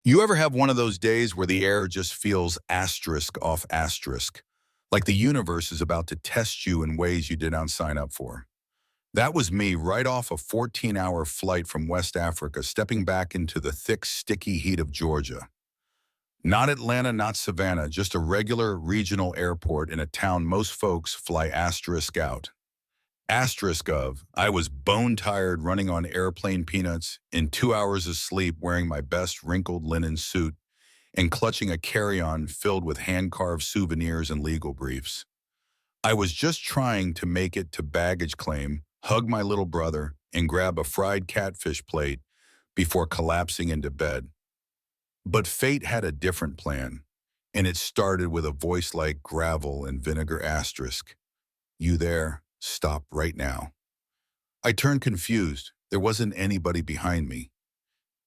You ever have one of those days where the air just feels asterisk off asterisk, like the universe is about to test you in ways you did not sign up for? That was me right off a 14-hour flight from West Africa, stepping back into the thick, sticky heat of Georgia. Not Atlanta, not Savannah, just a regular regional airport in a town most folks fly asterisk out. Asterisk of, I was bone tired running on airplane peanuts, in 2 hours of sleep wearing my best wrinkled linen suit, and clutching a carry-on filled with hand-carved souvenirs and legal briefs. I was just trying to make it to baggage claim, hug my little brother, and grab a fried catfish plate before collapsing into bed. But fate had a different plan, and it started with a voice like gravel and vinegar asterisk. You there? Stop right now. I turned confused. There wasn't anybody behind me.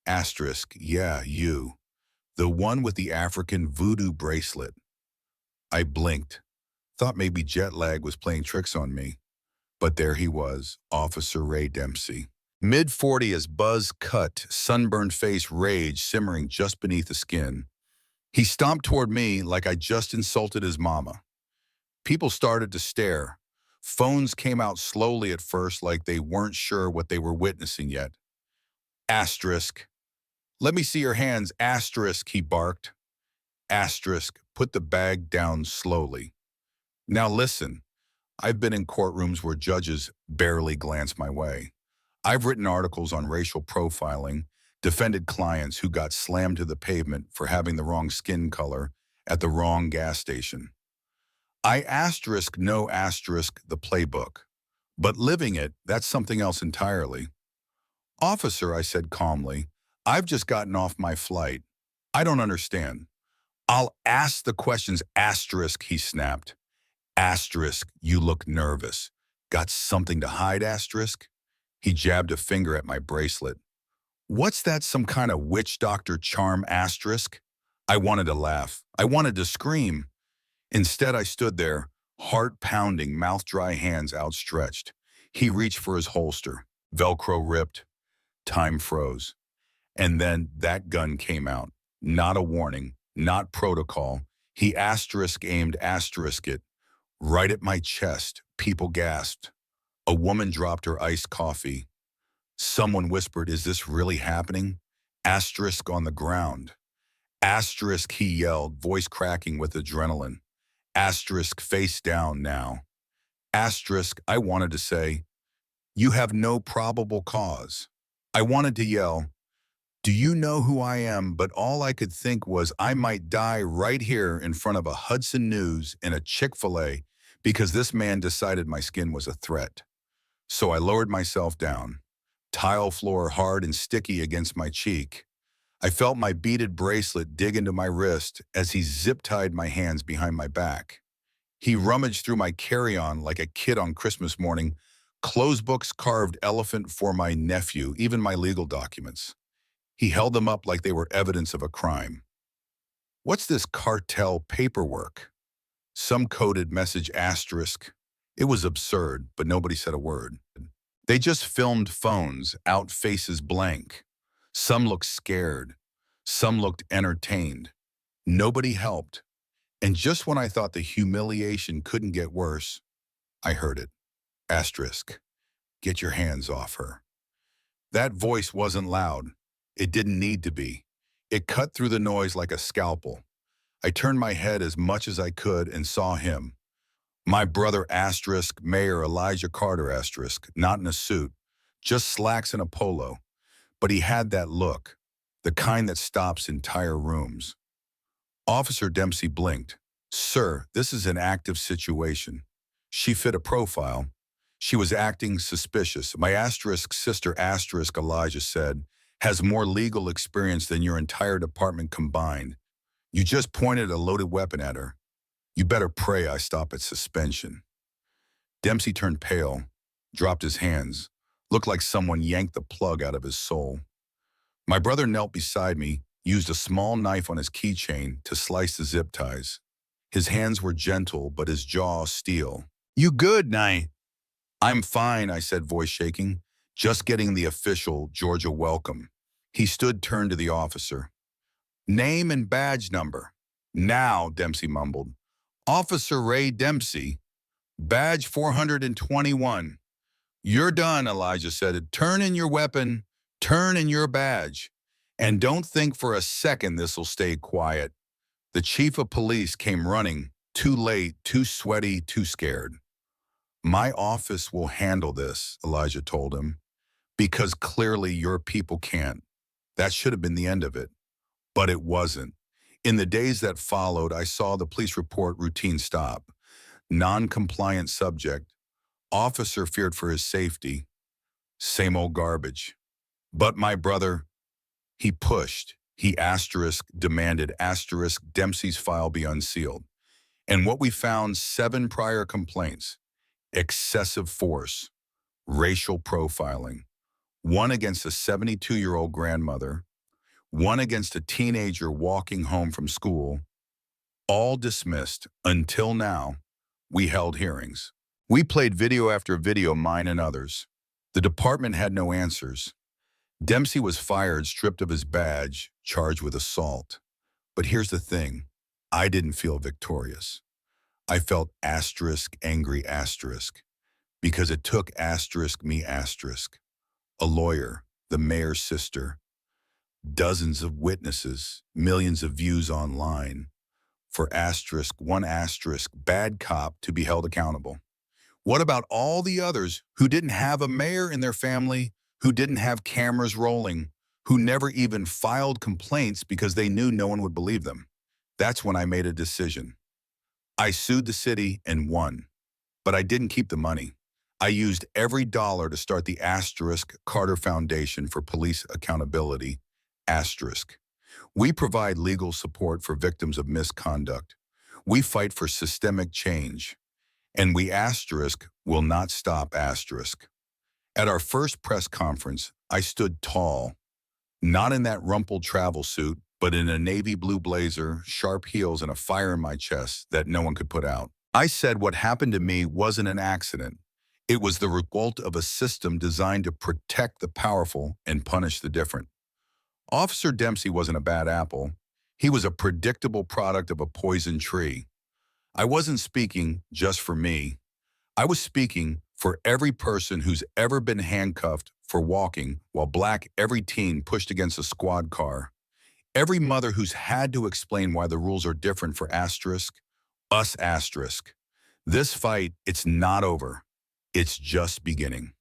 Asterisk, yeah, you. The one with the African voodoo bracelet. I blinked, thought maybe jet lag was playing tricks on me. But there he was, Officer Ray Dempsey. Mid-40 as buzz cut, sunburned face rage simmering just beneath the skin. He stomped toward me like I just insulted his mama. People started to stare. Phones came out slowly at first like they weren't sure what they were witnessing yet. Asterisk. Let me see your hands, asterisk, he barked. Asterisk, put the bag down slowly. Now listen, I've been in courtrooms where judges barely glance my way. I've written articles on racial profiling, defended clients who got slammed to the pavement for having the wrong skin color at the wrong gas station. I asterisk no asterisk the playbook, but living it, that's something else entirely. Officer, I said calmly, I've just gotten off my flight. I don't understand. I'll ask the questions, asterisk, he snapped. Asterisk, you look nervous. Got something to hide, asterisk? He jabbed a finger at my bracelet. What's that, some kind of witch doctor charm, asterisk? I wanted to laugh. I wanted to scream. Instead, I stood there, heart pounding, mouth dry, hands outstretched. He reached for his holster. Velcro ripped. Time froze. And then that gun came out. Not a warning, not protocol. He asterisk aimed asterisk it. Right at my chest. People gasped. A woman dropped her iced coffee. Someone whispered, is this really happening? Asterisk on the ground. Asterisk, he yelled, voice cracking with adrenaline. Asterisk, face down now. Asterisk, I wanted to say, you have no probable cause. I wanted to yell, do you know who I am? But all I could think was I might die right here in front of a Hudson News and a Chick-fil-A because this man decided my skin was a threat. So I lowered myself down, tile floor hard and sticky against my cheek. I felt my beaded bracelet dig into my wrist as he zip-tied my hands behind my back. He rummaged through my carry-on like a kid on Christmas morning, clothes books, carved elephant for my nephew, even my legal documents. He held them up like they were evidence of a crime. What's this cartel paperwork? Some coded message asterisk. It was absurd, but nobody said a word. They just filmed phones, out faces blank. Some looked scared. Some looked entertained. Nobody helped. And just when I thought the humiliation couldn't get worse, I heard it. Asterisk. Get your hands off her. That voice wasn't loud. It didn't need to be. It cut through the noise like a scalpel. I turned my head as much as I could and saw him. My brother asterisk, Mayor Elijah Carter asterisk, not in a suit, just slacks and a polo. But he had that look, the kind that stops entire rooms. Officer Dempsey blinked. Sir, this is an active situation. She fit a profile. She was acting suspicious. My asterisk sister asterisk, Elijah said, has more legal experience than your entire department combined. You just pointed a loaded weapon at her. You better pray I stop at suspension. Dempsey turned pale, dropped his hands, looked like someone yanked the plug out of his soul. My brother knelt beside me, used a small knife on his keychain to slice the zip ties. His hands were gentle, but his jaw steel. You good, Nye? I'm fine, I said, voice shaking, just getting the official Georgia welcome. He stood turned to the officer. Name and badge number. Now, Dempsey mumbled. Officer Ray Dempsey, badge 421. You're done, Elijah said. Turn in your weapon, turn in your badge. And don't think for a second this'll stay quiet. The chief of police came running, too late, too sweaty, too scared. My office will handle this, Elijah told him, because clearly your people can't. That should have been the end of it. But it wasn't. In the days that followed, I saw the police report routine stop. Non-compliant subject. Officer feared for his safety. Same old garbage. But my brother, he pushed. He demanded Dempsey's file be unsealed. And what we found, 7 prior complaints. Excessive force. Racial profiling. One against a 72-year-old grandmother. One against a teenager walking home from school. All dismissed until now. We held hearings. We played video after video, mine and others. The department had no answers. Dempsey was fired, stripped of his badge, charged with assault. But here's the thing. I didn't feel victorious. I felt angry, because it took me, a lawyer, the mayor's sister, dozens of witnesses, millions of views online, for one bad cop to be held accountable. What about all the others who didn't have a mayor in their family, who didn't have cameras rolling, who never even filed complaints because they knew no one would believe them? That's when I made a decision. I sued the city and won, but I didn't keep the money. I used every dollar to start the Carter Foundation for Police Accountability, We provide legal support for victims of misconduct. We fight for systemic change. And we will not stop . At our first press conference, I stood tall, not in that rumpled travel suit, but in a navy blue blazer, sharp heels, and a fire in my chest that no one could put out. I said what happened to me wasn't an accident. It was the result of a system designed to protect the powerful and punish the different. Officer Dempsey wasn't a bad apple. He was a predictable product of a poison tree. I wasn't speaking just for me. I was speaking for every person who's ever been handcuffed for walking while every teen pushed against a squad car. Every mother who's had to explain why the rules are different for us. This fight, it's not over. It's just beginning.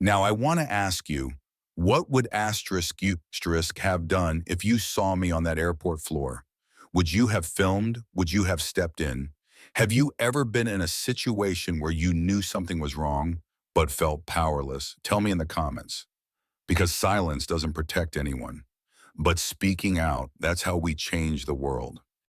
Now I want to ask you, what would have done if you saw me on that airport floor? Would you have filmed? Would you have stepped in? Have you ever been in a situation where you knew something was wrong, but felt powerless? Tell me in the comments. Because silence doesn't protect anyone. But speaking out, that's how we change the world.